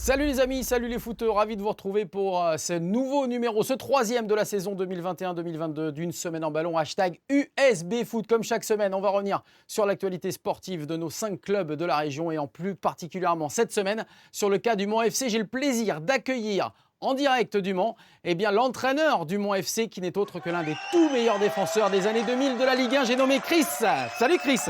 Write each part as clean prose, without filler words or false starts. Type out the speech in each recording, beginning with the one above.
Salut les amis, salut les footeux, ravi de vous retrouver pour ce nouveau numéro, ce troisième de la saison 2021-2022 d'une semaine en ballon, hashtag USB Foot. Comme chaque semaine, on va revenir sur l'actualité sportive de nos 5 clubs de la région et en plus particulièrement cette semaine sur le cas du Mans FC. J'ai le plaisir d'accueillir en direct du Mans l'entraîneur du Mans FC qui n'est autre que l'un des tout meilleurs défenseurs des années 2000 de la Ligue 1. J'ai nommé Chris. Salut Chris.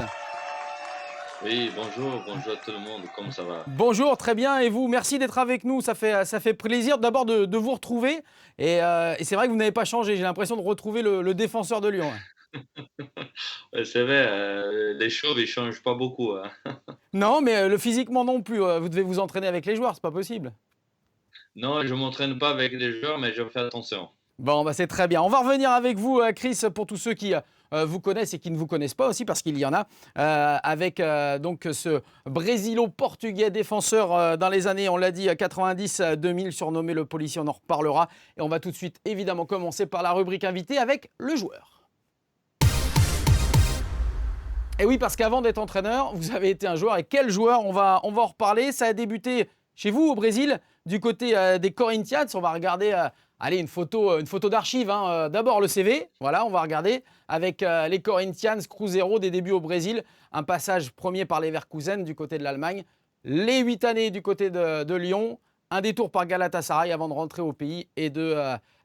Oui, bonjour à tout le monde, comment ça va? Bonjour, très bien. Et vous, merci d'être avec nous. Ça fait plaisir d'abord de vous retrouver. Et c'est vrai que vous n'avez pas changé. J'ai l'impression de retrouver le défenseur de Lyon. Ouais, c'est vrai, les choses, ils changent pas beaucoup, hein. Non, mais le physiquement non plus. Vous devez vous entraîner avec les joueurs, c'est pas possible. Non, je m'entraîne pas avec les joueurs, mais je fais attention. Bon, bah c'est très bien. On va revenir avec vous, Chris, pour tous ceux qui vous connaissent et qui ne vous connaissent pas aussi, parce qu'il y en a, avec donc ce brésilo-portugais défenseur dans les années, on l'a dit, 90-2000, surnommé le policier, on en reparlera. Et on va tout de suite, évidemment, commencer par la rubrique invitée avec le joueur. Et oui, parce qu'avant d'être entraîneur, vous avez été un joueur. Et quel joueur? On va en reparler. Ça a débuté chez vous, au Brésil, du côté des Corinthians. On va regarder allez, une photo d'archive. D'abord le CV, voilà, on va regarder. Avec les Corinthians, Cruzeiro, des débuts au Brésil. Un passage premier par les Leverkusen du côté de l'Allemagne. Les 8 années du côté de Lyon. Un détour par Galatasaray avant de rentrer au pays et de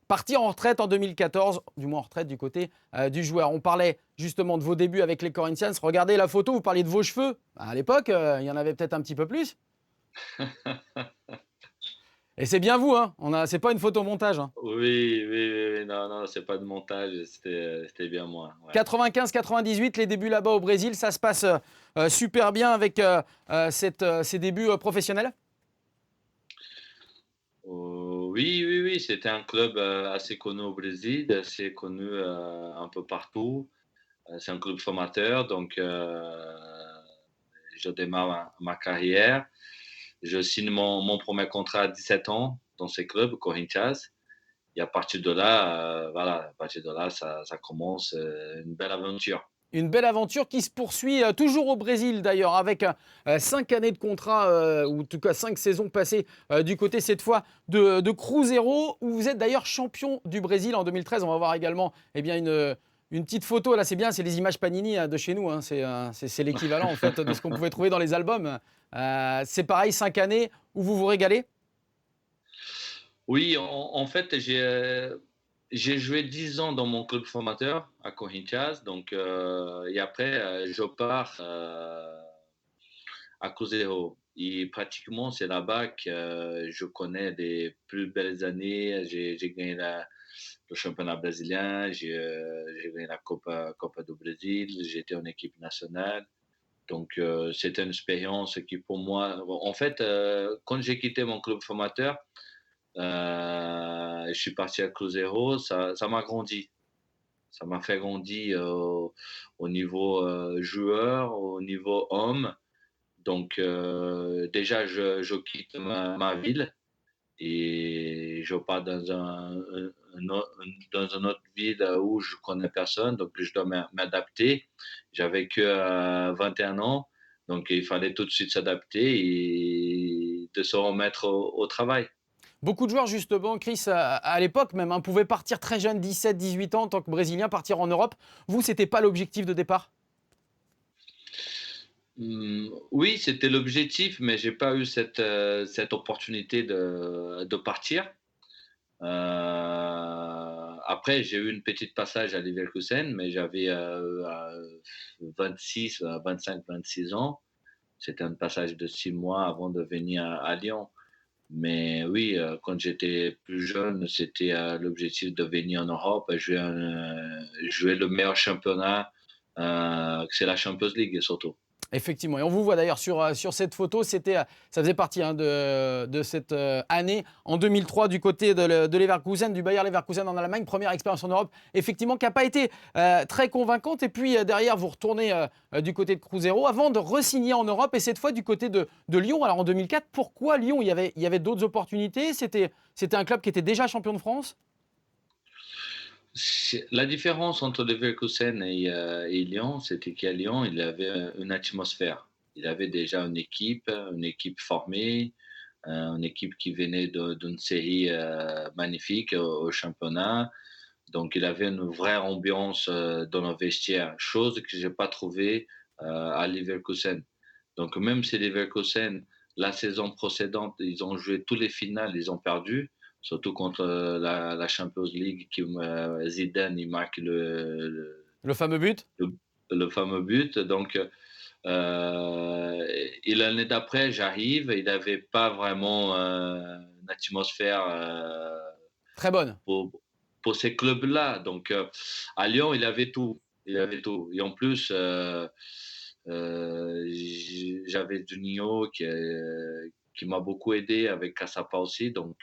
partir en retraite en 2014, du moins en retraite du côté du joueur. On parlait justement de vos débuts avec les Corinthians. Regardez la photo, vous parliez de vos cheveux. À l'époque, il y en avait peut-être un petit peu plus. Et c'est bien vous, hein. C'est pas une photo montage. Hein. Oui, non, non, c'est pas de montage, c'était bien moi, ouais. 95-98, les débuts là-bas au Brésil, ça se passe super bien avec ces débuts professionnels. Oui, c'était un club assez connu au Brésil, assez connu un peu partout. C'est un club formateur, donc je démarre ma carrière. Je signe mon premier contrat à 17 ans dans ce club, Corinthians. Et à partir de là, voilà, à partir de là, ça commence une belle aventure. Une belle aventure qui se poursuit toujours au Brésil d'ailleurs, avec 5 années de contrat, ou en tout cas 5 saisons passées du côté cette fois de Cruzeiro, où vous êtes d'ailleurs champion du Brésil en 2013. On va voir également une petite photo, là c'est bien, c'est les images Panini de chez nous, hein. C'est l'équivalent en fait de ce qu'on pouvait trouver dans les albums. C'est pareil, 5 années où vous vous régalez. Oui, en fait, j'ai joué 10 ans dans mon club formateur à Corinthians. Donc, et après, je pars à Cruzeiro. Et pratiquement, c'est là-bas que je connais les plus belles années. J'ai gagné le championnat brésilien, j'ai gagné la Copa do Brasil, j'étais en équipe nationale. Donc, c'était une expérience qui, pour moi, en fait, quand j'ai quitté mon club formateur, je suis parti à Cruzeiro, ça m'a grandi. Ça m'a fait grandir au niveau joueur, au niveau homme. Donc, déjà, je quitte ma ville et je pars dans une autre ville où je connais personne, donc je dois m'adapter. J'avais que 21 ans, donc il fallait tout de suite s'adapter et de se remettre au travail. Beaucoup de joueurs, justement, Chris, à l'époque même, pouvaient partir très jeune, 17-18 ans, en tant que Brésilien, partir en Europe. Vous, c'était pas l'objectif de départ? Oui, c'était l'objectif, mais j'ai pas eu cette opportunité de partir. Après, j'ai eu une petite passage à Leverkusen, mais j'avais 26, 25-26 ans. C'était un passage de 6 mois avant de venir à Lyon. Mais oui, quand j'étais plus jeune, c'était l'objectif de venir en Europe et jouer le meilleur championnat, que c'est la Champions League surtout. Effectivement, et on vous voit d'ailleurs sur cette photo, ça faisait partie de cette année en 2003 du côté de Leverkusen, du Bayer Leverkusen en Allemagne, première expérience en Europe, effectivement, qui n'a pas été très convaincante. Et puis derrière, vous retournez du côté de Cruzeiro avant de re-signer en Europe, et cette fois du côté de Lyon. Alors en 2004, pourquoi Lyon? Il y avait d'autres opportunités? C'était un club qui était déjà champion de France? La différence entre Leverkusen et Lyon, c'était qu'à Lyon, il avait une atmosphère. Il avait déjà une équipe formée. une équipe qui venait d'une série magnifique au championnat. Donc, il avait une vraie ambiance dans le vestiaire, chose que je n'ai pas trouvée à Leverkusen. Donc, même si Leverkusen, la saison précédente, ils ont joué tous les finales, ils ont perdu, surtout contre la Champions League, Zidane, il marque Le fameux but? le, le fameux but. Donc, et l'année d'après, j'arrive, il n'avait pas vraiment une atmosphère Très bonne. pour, pour ces clubs-là. Donc, à Lyon, il avait tout. Il avait tout. Et en plus, j'avais Juninho qui m'a beaucoup aidé avec Cassapa aussi. Donc,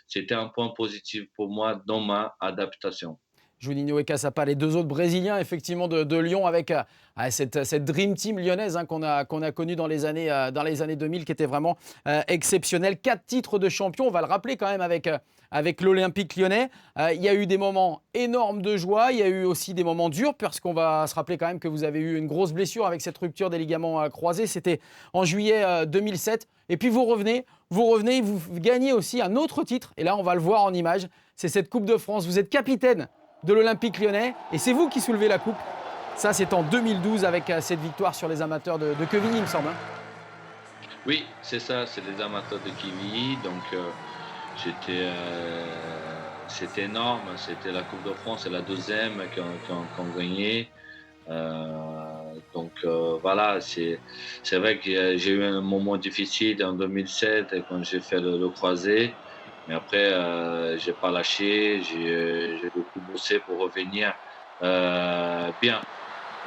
c'était un point positif pour moi dans ma adaptation. Juninho et Cassapa, les deux autres Brésiliens effectivement de Lyon avec cette Dream Team lyonnaise qu'on a connue dans les années 2000 qui était vraiment exceptionnelle. 4 titres de champion, on va le rappeler quand même avec l'Olympique lyonnais. Il y a eu des moments énormes de joie, il y a eu aussi des moments durs parce qu'on va se rappeler quand même que vous avez eu une grosse blessure avec cette rupture des ligaments croisés. C'était en juillet 2007. Et puis vous revenez, vous gagnez aussi un autre titre. Et là, on va le voir en image. C'est cette Coupe de France. Vous êtes capitaine de l'Olympique lyonnais et c'est vous qui soulevez la coupe. Ça, c'est en 2012 avec cette victoire sur les amateurs de Quevilly, il me semble. Oui, c'est ça, c'est les amateurs de Kiwi. Donc, j'étais, c'était énorme. C'était la Coupe de France, c'est la deuxième qu'on gagnait. Donc voilà, c'est vrai que j'ai eu un moment difficile en 2007 quand j'ai fait le croisé. Mais après, j'ai pas lâché, j'ai beaucoup bossé pour revenir bien.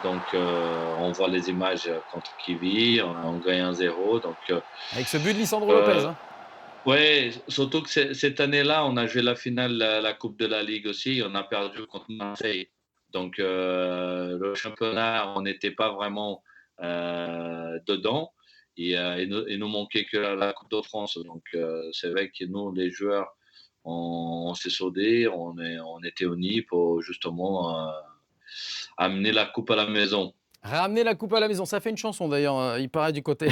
Donc, on voit les images contre Kiwi, on gagne 1-0. Donc, Avec ce but de Lisandro Lopez. euh, ouais, surtout que cette année-là, on a joué la finale, la Coupe de la Ligue aussi, on a perdu contre Marseille. Donc, le championnat, on n'était pas vraiment dedans. Et il nous manquait que la Coupe de France. Donc, c'est vrai que nous, les joueurs, on s'est soudés, on était unis pour justement amener la Coupe à la maison. Ramener la coupe à la maison, ça fait une chanson d'ailleurs, il paraît du côté,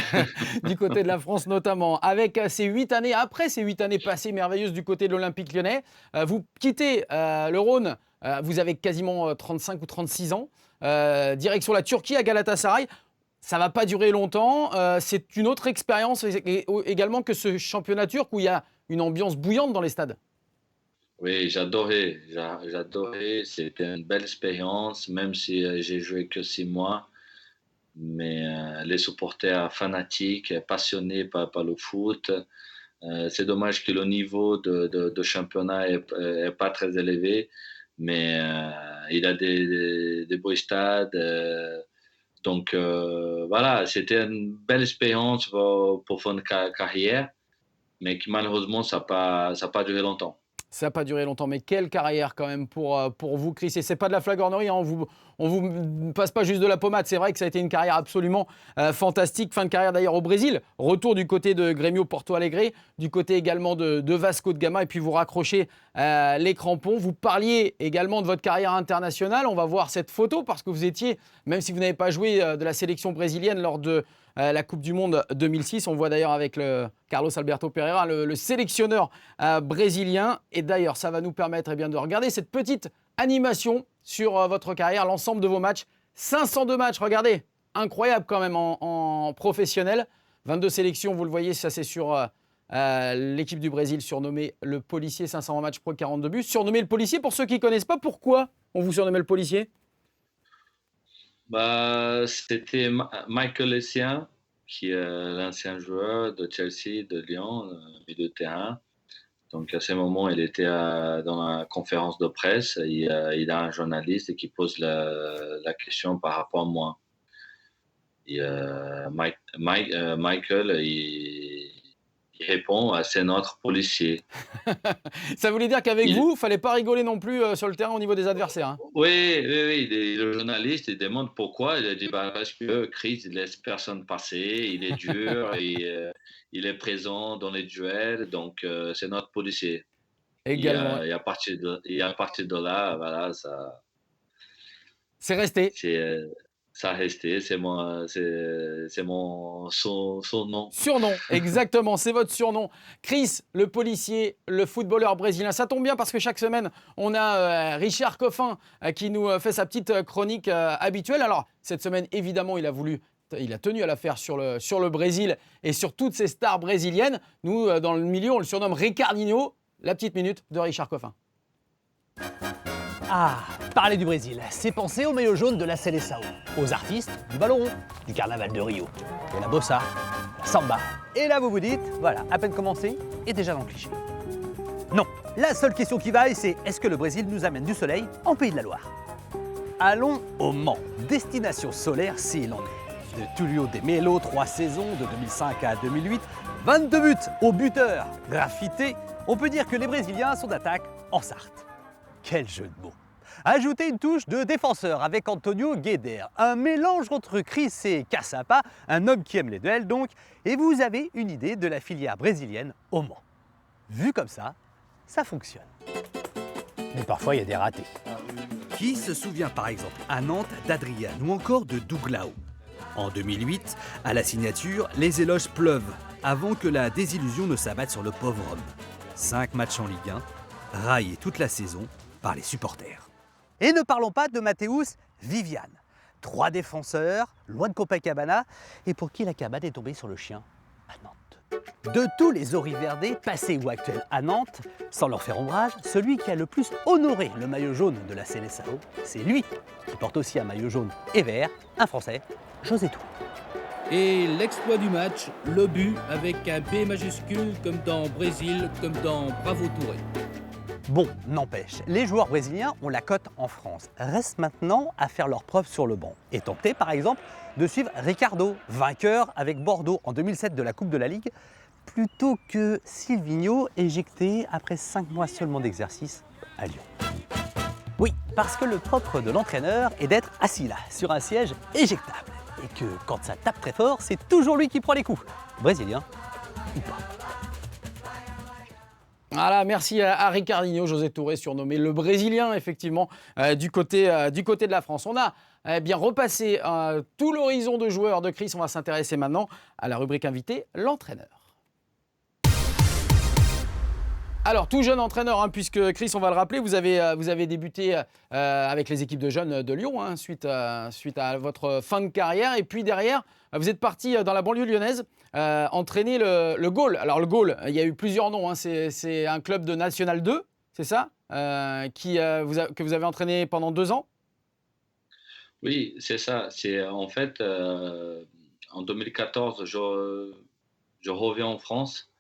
du côté de la France notamment. Avec ces 8 années, après ces 8 années passées merveilleuses du côté de l'Olympique lyonnais, vous quittez le Rhône, vous avez quasiment 35 ou 36 ans, direction la Turquie à Galatasaray. Ça ne va pas durer longtemps, c'est une autre expérience également que ce championnat turc où il y a une ambiance bouillante dans les stades. Oui, j'adorais, j'adorais. C'était une belle expérience, même si j'ai joué que 6 mois. Mais les supporters fanatiques, passionnés par le foot. C'est dommage que le niveau de championnat est pas très élevé, mais il a des beaux stades. Donc voilà, c'était une belle expérience pour faire une carrière, mais qui malheureusement, ça a pas duré longtemps. Ça n'a pas duré longtemps, mais quelle carrière quand même pour vous, Chris. Et c'est pas de la flagornerie, hein, on vous passe pas juste de la pommade. C'est vrai que ça a été une carrière absolument fantastique. Fin de carrière d'ailleurs au Brésil. Retour du côté de Grêmio Porto Alegre, du côté également de Vasco de Gama. Et puis vous raccrochez les crampons. Vous parliez également de votre carrière internationale. On va voir cette photo parce que vous étiez, même si vous n'avez pas joué de la sélection brésilienne lors de la Coupe du Monde 2006. On voit d'ailleurs avec Carlos Alberto Pereira, le sélectionneur brésilien. Et d'ailleurs, ça va nous permettre eh bien, de regarder cette petite animation sur votre carrière, l'ensemble de vos matchs. 502 matchs, regardez, incroyable quand même en professionnel. 22 sélections, vous le voyez, ça c'est sur l'équipe du Brésil surnommée le policier, 520 matchs pro, 42 buts. Surnommé le policier, pour ceux qui ne connaissent pas, pourquoi on vous surnommait le policier? Bah, c'était Michael Essien, qui est l'ancien joueur de Chelsea, de Lyon, milieu de terrain. Donc à ce moment, il était dans la conférence de presse. Il a un journaliste qui pose la question par rapport à moi. Et Michael, il répond, c'est notre policier. Ça voulait dire qu'avec Il, vous, il ne fallait pas rigoler non plus sur le terrain au niveau des adversaires. Hein. Oui, oui, oui. Le journaliste il demande pourquoi. Il a dit bah, parce que Chris il laisse personne passer, il est dur et il est présent dans les duels, donc c'est notre policier. Également. Et à partir de là, voilà, ça, C'est resté. c'est ça a resté, c'est mon son nom. Surnom, exactement, c'est votre surnom. Chris, le policier, le footballeur brésilien. Ça tombe bien parce que chaque semaine, on a Richard Coffin qui nous fait sa petite chronique habituelle. Alors, cette semaine, évidemment, il a tenu à la faire sur le Brésil et sur toutes ces stars brésiliennes. Nous, dans le milieu, on le surnomme Ricardinho. La petite minute de Richard Coffin. Ah, parler du Brésil, c'est penser au maillot jaune de la Seleção, aux artistes du ballon rond, du carnaval de Rio, de la bossa, la samba. Et là, vous vous dites, voilà, à peine commencé, et déjà dans le cliché. Non, la seule question qui vaille, c'est est-ce que le Brésil nous amène du soleil en Pays de la Loire? Allons au Mans, destination solaire s'il en est. De Tullio de Melo, 3 saisons, de 2005 à 2008, 22 buts au buteur, graffité. On peut dire que les Brésiliens sont d'attaque en Sarthe. Quel jeu de mots! Ajoutez une touche de défenseur avec Antonio Guédère, un mélange entre Chris et Caçapa, un homme qui aime les duels donc, et vous avez une idée de la filière brésilienne au Mans. Vu comme ça fonctionne. Mais parfois il y a des ratés. Qui se souvient par exemple à Nantes d'Adrian ou encore de Douglao? En 2008, à la signature, les éloges pleuvent avant que la désillusion ne s'abatte sur le pauvre homme. 5 matchs en Ligue 1, raillés toute la saison par les supporters. Et ne parlons pas de Mathéus Viviane. 3 défenseurs, loin de Copacabana, et pour qui la cabane est tombée sur le chien à Nantes. De tous les Auriverdés, passés ou actuels à Nantes, sans leur faire ombrage, celui qui a le plus honoré le maillot jaune de la Seleção, c'est lui, qui porte aussi un maillot jaune et vert, un Français, José Touré. Et l'exploit du match, le but avec un B majuscule comme dans Brésil, comme dans Bravo Touré. Bon, n'empêche, les joueurs brésiliens ont la cote en France. Reste maintenant à faire leurs preuves sur le banc et tenter par exemple de suivre Ricardo, vainqueur avec Bordeaux en 2007 de la Coupe de la Ligue, plutôt que Silvinho, éjecté après 5 mois seulement d'exercice à Lyon. Oui, parce que le propre de l'entraîneur est d'être assis là, sur un siège éjectable. Et que quand ça tape très fort, c'est toujours lui qui prend les coups. Brésilien ou pas. Voilà, merci à Ricardinho, José Touré, surnommé le Brésilien, effectivement, du côté de la France. On a bien repassé tout l'horizon de joueurs de Chris. On va s'intéresser maintenant à la rubrique invitée, l'entraîneur. Alors, tout jeune entraîneur, hein, puisque Chris, on va le rappeler, vous avez débuté avec les équipes de jeunes de Lyon, hein, suite à votre fin de carrière. Et puis derrière, vous êtes parti dans la banlieue lyonnaise entraîner le Gaulle. Alors, le Gaulle, il y a eu plusieurs noms. Hein, c'est un club de National 2, c'est ça que vous avez entraîné pendant 2 ans? Oui, c'est ça. C'est en fait, en 2014, je reviens en France.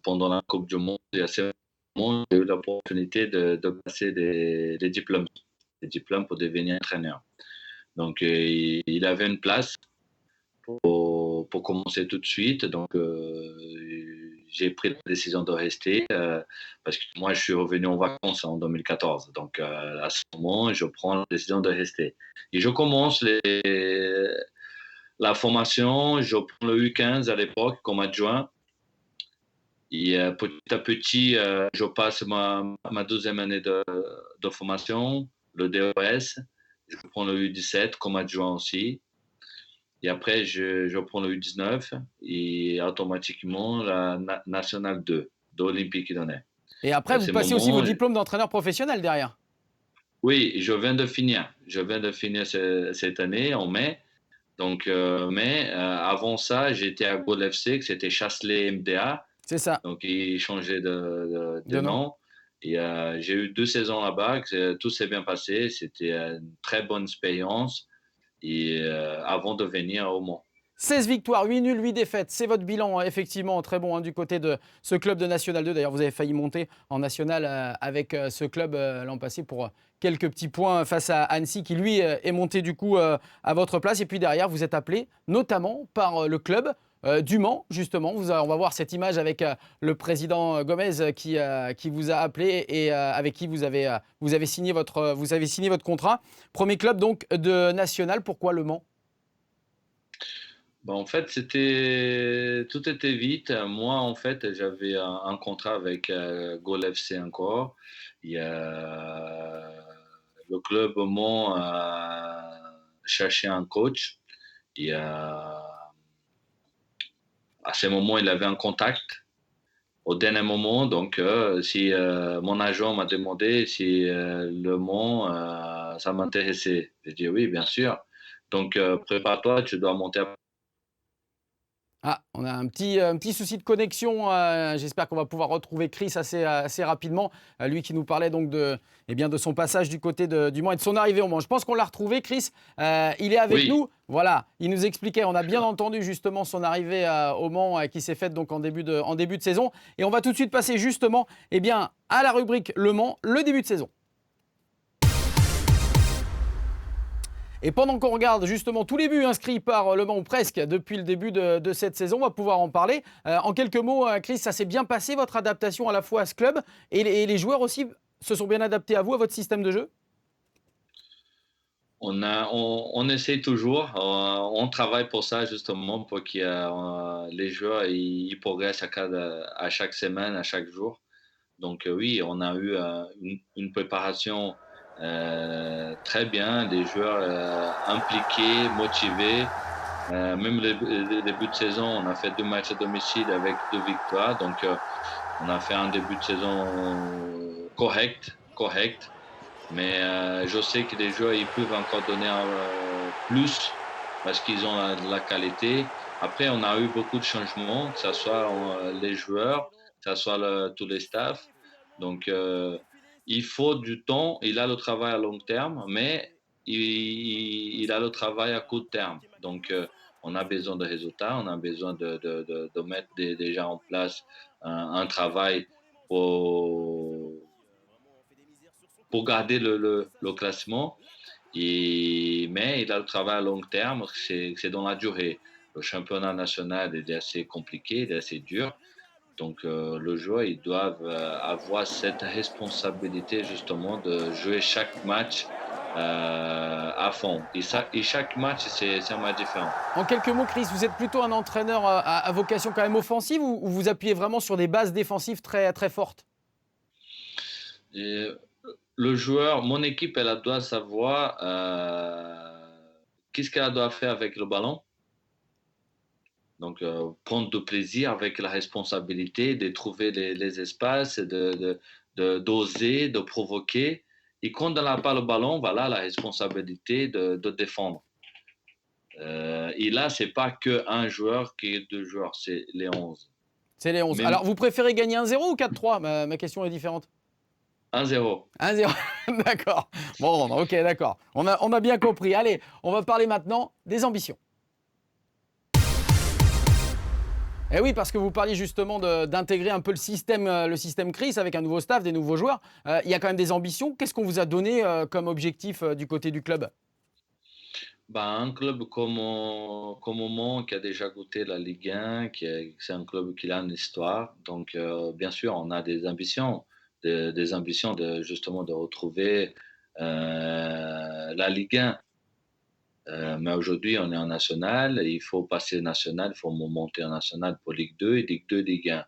Pendant la Coupe du Monde, et à ce moment, j'ai eu l'opportunité de passer des diplômes pour devenir entraîneur. Donc, il avait une place pour commencer tout de suite. Donc, j'ai pris la décision de rester parce que moi, je suis revenu en vacances en 2014. Donc, à ce moment, je prends la décision de rester. Et je commence la formation. Je prends le U15 à l'époque comme adjoint. Et petit à petit, je passe ma deuxième année de formation, le DES. Je prends le U17 comme adjoint aussi. Et après, je prends le U19 et automatiquement la Nationale 2 d'Olympique Lyonnais. Et après, vous passez aussi vos diplômes d'entraîneur professionnel derrière? Oui, je viens de finir. Cette année, en mai. Donc, mais avant ça, j'étais à Gaulle FC, que c'était Chasselet MDA. C'est ça. Donc, il changeait de nom. Et j'ai eu 2 saisons là-bas, tout s'est bien passé. C'était une très bonne expérience et, avant de venir au Mans. 16 victoires, 8 nuls, 8 défaites. C'est votre bilan, effectivement, très bon du côté de ce club de National 2. D'ailleurs, vous avez failli monter en National avec ce club l'an passé pour quelques petits points face à Annecy qui, lui, est monté du coup à votre place. Et puis derrière, vous êtes appelé notamment par le club du Mans, justement. On va voir cette image avec le président Gomez qui vous a appelé et avec qui vous avez signé votre contrat. Premier club donc de National. Pourquoi le Mans? En fait, tout était vite. Moi, en fait, j'avais un contrat avec Gaulle FC encore. Le club au Mans cherché un coach. Et à ce moment, il avait un contact au dernier moment. Donc, si mon agent m'a demandé si Le Mans, ça m'intéressait. J'ai dit oui, bien sûr. Donc, prépare-toi, tu dois monter à... Ah, on a un petit souci de connexion. J'espère qu'on va pouvoir retrouver Chris assez rapidement. Lui qui nous parlait donc de son passage du côté du Mans et de son arrivée au Mans. Je pense qu'on l'a retrouvé, Chris. Il est avec Oui. nous. Voilà, il nous expliquait, on a bien entendu justement son arrivée au Mans qui s'est faite donc en début de saison. Et on va tout de suite passer justement à la rubrique Le Mans, le début de saison. Et pendant qu'on regarde justement tous les buts inscrits par Le Mans, ou presque, depuis le début de cette saison, on va pouvoir en parler. En quelques mots, Chris, ça s'est bien passé, votre adaptation à la fois à ce club, et les joueurs aussi se sont bien adaptés à vous, à votre système de jeu? On essaie toujours, on travaille pour ça justement, pour que les joueurs ils progressent à chaque semaine, à chaque jour. Donc oui, on a eu une préparation très bien, des joueurs impliqués, motivés. Même les débuts de saison, on a fait 2 matchs à domicile avec 2 victoires. Donc on a fait un début de saison correct. Mais je sais que les joueurs ils peuvent encore donner plus parce qu'ils ont de la qualité. Après, on a eu beaucoup de changements, que ce soit les joueurs, que ce soit tous les staffs. Donc, il faut du temps. Il a le travail à long terme, mais il a le travail à court terme. Donc, on a besoin de résultats, on a besoin de mettre déjà en place un travail pour garder le classement. Mais il a le travail à long terme, c'est dans la durée. Le championnat national est assez compliqué, il est assez dur. Donc, le joueur, ils doivent avoir cette responsabilité justement de jouer chaque match à fond. Et chaque match, c'est un match différent. En quelques mots, Chris, vous êtes plutôt un entraîneur à vocation quand même offensive, ou vous appuyez vraiment sur des bases défensives très, très fortes? Et le joueur, mon équipe, elle doit savoir qu'est-ce qu'elle doit faire avec le ballon. Donc, prendre du plaisir avec la responsabilité de trouver les espaces, d'oser, de provoquer. Et quand on n'a pas le ballon, voilà la responsabilité de défendre. Et là, ce n'est pas qu'un joueur qui est 2 joueurs, c'est les 11. C'est les 11. Mais... Alors, vous préférez gagner 1-0 ou 4-3? Ma question est différente. 1-0. 1-0, d'accord. Bon, ok, d'accord. On a bien compris. Allez, on va parler maintenant des ambitions. Eh oui, parce que vous parliez justement d'intégrer un peu le système Chris avec un nouveau staff, des nouveaux joueurs. Il y a quand même des ambitions. Qu'est-ce qu'on vous a donné comme objectif du côté du club? Un club comme Mans, qui a déjà goûté la Ligue 1, c'est un club qui a une histoire. Donc, bien sûr, on a des ambitions. Des ambitions justement de retrouver la Ligue 1. Mais aujourd'hui, on est en national, il faut passer national, il faut monter en national pour Ligue 2 et Ligue 2, Ligue 1.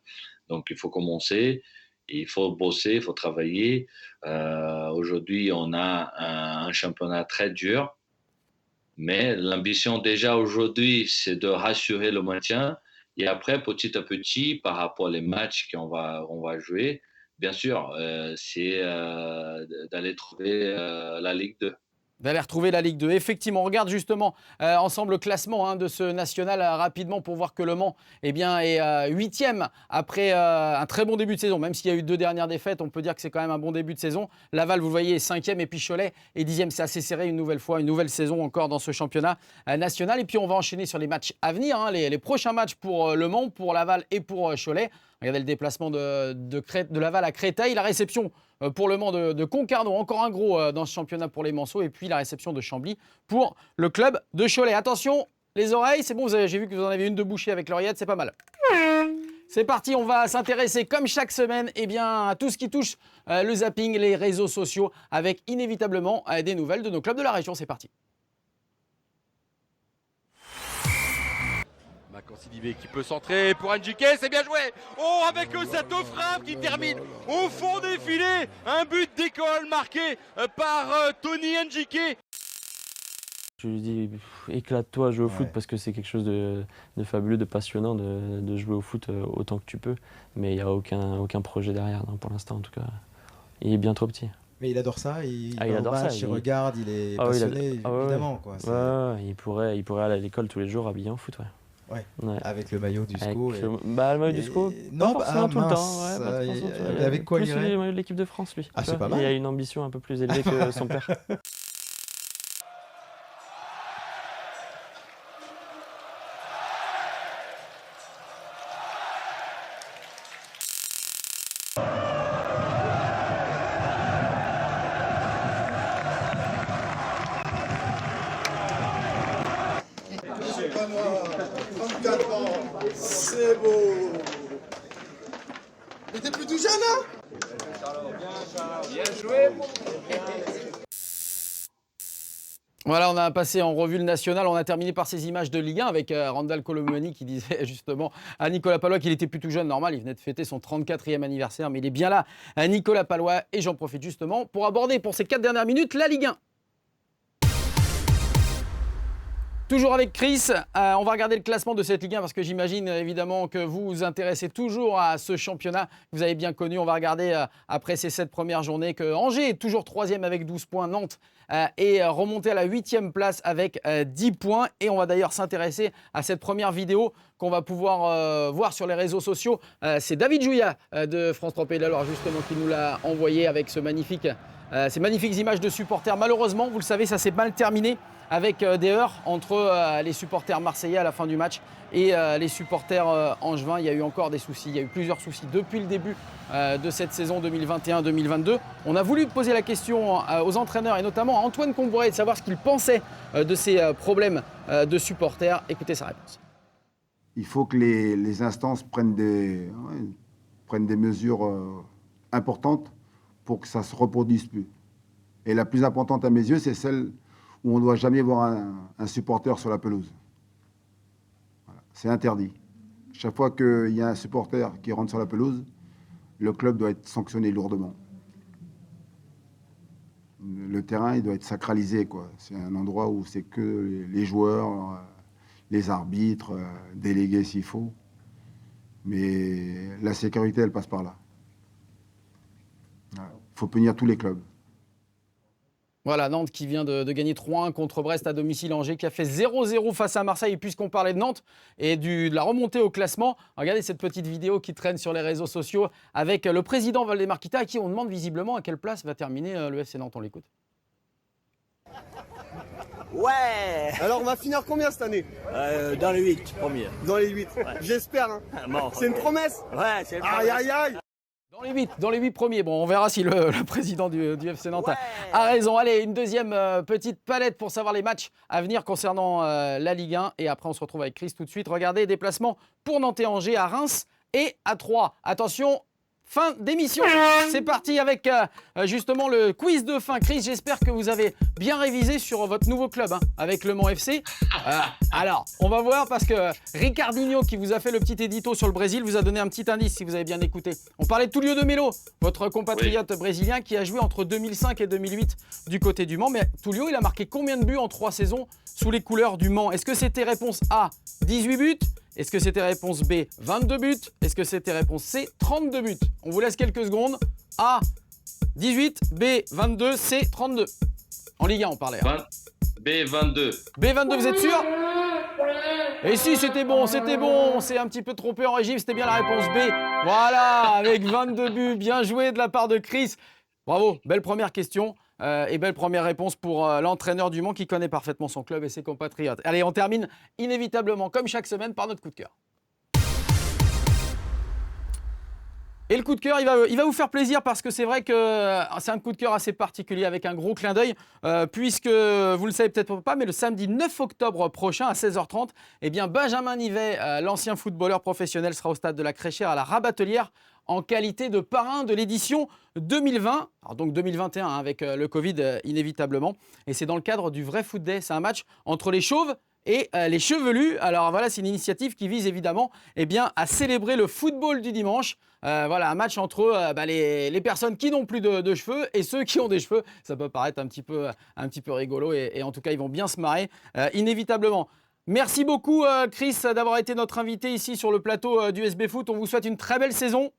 Donc, il faut commencer, il faut bosser, il faut travailler. Aujourd'hui, on a un championnat très dur, mais l'ambition déjà aujourd'hui, c'est de rassurer le maintien. Et après, petit à petit, par rapport aux matchs qu'on va jouer, bien sûr, c'est d'aller trouver la Ligue 2. D'aller retrouver la Ligue 2. Effectivement, on regarde justement ensemble le classement de ce national rapidement pour voir que Le Mans est 8e après un très bon début de saison. Même s'il y a eu 2 dernières défaites, on peut dire que c'est quand même un bon début de saison. Laval, vous le voyez, est 5e et puis Cholet est 10e. C'est assez serré une nouvelle fois, une nouvelle saison encore dans ce championnat national. Et puis on va enchaîner sur les matchs à venir, les prochains matchs pour Le Mans, pour Laval et pour Cholet. Regardez le déplacement de Laval à Créteil, la réception pour Le Mans de Concarneau, encore un gros dans ce championnat pour les Manceaux, et puis la réception de Chambly pour le club de Cholet. Attention, les oreilles, c'est bon, j'ai vu que vous en avez une de bouchée avec l'oreillette, c'est pas mal. C'est parti, on va s'intéresser comme chaque semaine à tout ce qui touche le zapping, les réseaux sociaux, avec inévitablement des nouvelles de nos clubs de la région. C'est parti. Macan Sidibé qui peut centrer pour Ndjike, c'est bien joué. Oh, avec cette frappe qui termine au fond des filets. Un but d'école marqué par Tony Ndjike. je lui dis éclate-toi, joue au foot Ouais. parce que c'est quelque chose de fabuleux, de passionnant de jouer au foot autant que tu peux. Mais il n'y a aucun projet derrière, non, pour l'instant en tout cas. Il est bien trop petit. Mais il adore ça, il Ah, il va au adore ça, match, il regarde, il est Ah oui, passionné, ah ouais, évidemment. Quoi. C'est- Ouais, il pourrait aller à l'école tous les jours habillé en foot. Ouais. Avec le maillot du SCO. Avec le maillot du SCO, Non, pas forcément tout le temps. mince, Ouais, pas forcément tout le temps. avec quoi il Plus irait le maillot de l'équipe de France, lui. Ah, Tu c'est vois, pas mal. Il a une ambition un peu plus élevée que son père. C'est beau. Mais t'es plus tout jeune, hein? Voilà, on a passé en revue le national. On a terminé par ces images de Ligue 1 avec Randall Colomani qui disait justement à Nicolas Palois qu'il était plus tout jeune. Normal, il venait de fêter son 34e anniversaire, mais il est bien là, Nicolas Palois. Et j'en profite justement pour aborder pour ces 4 dernières minutes la Ligue 1. Toujours avec Chris, on va regarder le classement de cette Ligue 1 parce que j'imagine évidemment que vous vous intéressez toujours à ce championnat que vous avez bien connu. On va regarder après ces 7 premières journées que Angers est toujours 3e avec 12 points, Nantes est remonté à la 8e place avec 10 points. Et on va d'ailleurs s'intéresser à cette première vidéo qu'on va pouvoir voir sur les réseaux sociaux. C'est David Jouya de France 3 Pays de la Loire justement qui nous l'a envoyé avec ces magnifiques images de supporters. Malheureusement, vous le savez, ça s'est mal terminé avec des heurts entre les supporters marseillais à la fin du match et les supporters angevins. Il y a eu encore des soucis, il y a eu plusieurs soucis depuis le début de cette saison 2021-2022. On a voulu poser la question aux entraîneurs et notamment à Antoine Comboiré de savoir ce qu'il pensait de ces problèmes de supporters. Écoutez sa réponse. Il faut que les instances prennent des mesures importantes pour que ça ne se reproduise plus. Et la plus importante à mes yeux, c'est celle où on ne doit jamais voir un supporter sur la pelouse. Voilà. C'est interdit. Chaque fois qu'il y a un supporter qui rentre sur la pelouse, le club doit être sanctionné lourdement. Le terrain, il doit être sacralisé, quoi. C'est un endroit où c'est que les joueurs, les arbitres, délégués s'il faut. Mais la sécurité, elle passe par là. Il faut punir tous les clubs. Voilà, Nantes qui vient de gagner 3-1 contre Brest à domicile. Angers qui a fait 0-0 face à Marseille. Et puisqu'on parlait de Nantes et de la remontée au classement, regardez cette petite vidéo qui traîne sur les réseaux sociaux avec le président Valdemar Kita à qui on demande visiblement à quelle place va terminer le FC Nantes. On l'écoute. Ouais. Alors on va finir combien cette année? Dans les 8 premiers. Dans les 8. J'espère. Hein. Bon, c'est une promesse. Ouais, c'est une Aïe, promesse. aïe, aïe. Dans les 8 premiers. Bon, on verra si le président du FC Nantes a raison. Allez, une deuxième petite palette pour savoir les matchs à venir concernant la Ligue 1. Et après, on se retrouve avec Chris tout de suite. Regardez, déplacement pour Nantes et Angers à Reims et à Troyes. Attention, fin d'émission. C'est parti avec justement le quiz de fin. Chris, j'espère que vous avez bien révisé sur votre nouveau club avec Le Mans FC. Alors, on va voir parce que Ricardinho, qui vous a fait le petit édito sur le Brésil, vous a donné un petit indice si vous avez bien écouté. On parlait de Tullio de Melo, votre compatriote brésilien qui a joué entre 2005 et 2008 du côté du Mans. Mais Tullio, il a marqué combien de buts en 3 saisons sous les couleurs du Mans? Est-ce que c'était réponse A, 18 buts? Est-ce que c'était réponse B, 22 buts? Est-ce que c'était réponse C, 32 buts? On vous laisse quelques secondes. A, 18, B, 22, C, 32. En Ligue 1, on parlait. B22. B22, vous êtes sûr? Et si, c'était bon. On s'est un petit peu trompé en régime, c'était bien la réponse B. Voilà, avec 22 buts, bien joué de la part de Chris. Bravo, belle première question. Et belle première réponse pour l'entraîneur du Mans qui connaît parfaitement son club et ses compatriotes. Allez, on termine inévitablement, comme chaque semaine, par notre coup de cœur. Et le coup de cœur, il va vous faire plaisir parce que c'est vrai que c'est un coup de cœur assez particulier avec un gros clin d'œil puisque, vous le savez peut-être pas, mais le samedi 9 octobre prochain à 16h30, eh bien Benjamin Nivet, l'ancien footballeur professionnel, sera au stade de la Créchère à la Rabatelière en qualité de parrain de l'édition 2020, alors donc 2021 avec le Covid inévitablement. Et c'est dans le cadre du Vrai Foot Day. C'est un match entre les Chauves et les chevelus. Alors voilà, c'est une initiative qui vise évidemment à célébrer le football du dimanche. Voilà, un match entre les personnes qui n'ont plus de cheveux et ceux qui ont des cheveux. Ça peut paraître un petit peu rigolo et en tout cas, ils vont bien se marrer inévitablement. Merci beaucoup Chris d'avoir été notre invité ici sur le plateau du SB Foot. On vous souhaite une très belle saison.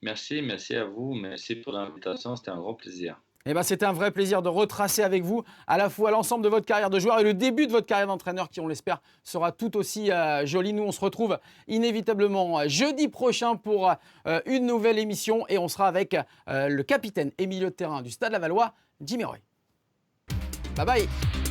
Merci à vous. Merci pour l'invitation. C'était un grand plaisir. C'était un vrai plaisir de retracer avec vous à la fois l'ensemble de votre carrière de joueur et le début de votre carrière d'entraîneur qui, on l'espère, sera tout aussi joli. Nous, on se retrouve inévitablement jeudi prochain pour une nouvelle émission et on sera avec le capitaine et milieu de terrain du Stade Lavallois, Jimmy Roy. Bye bye.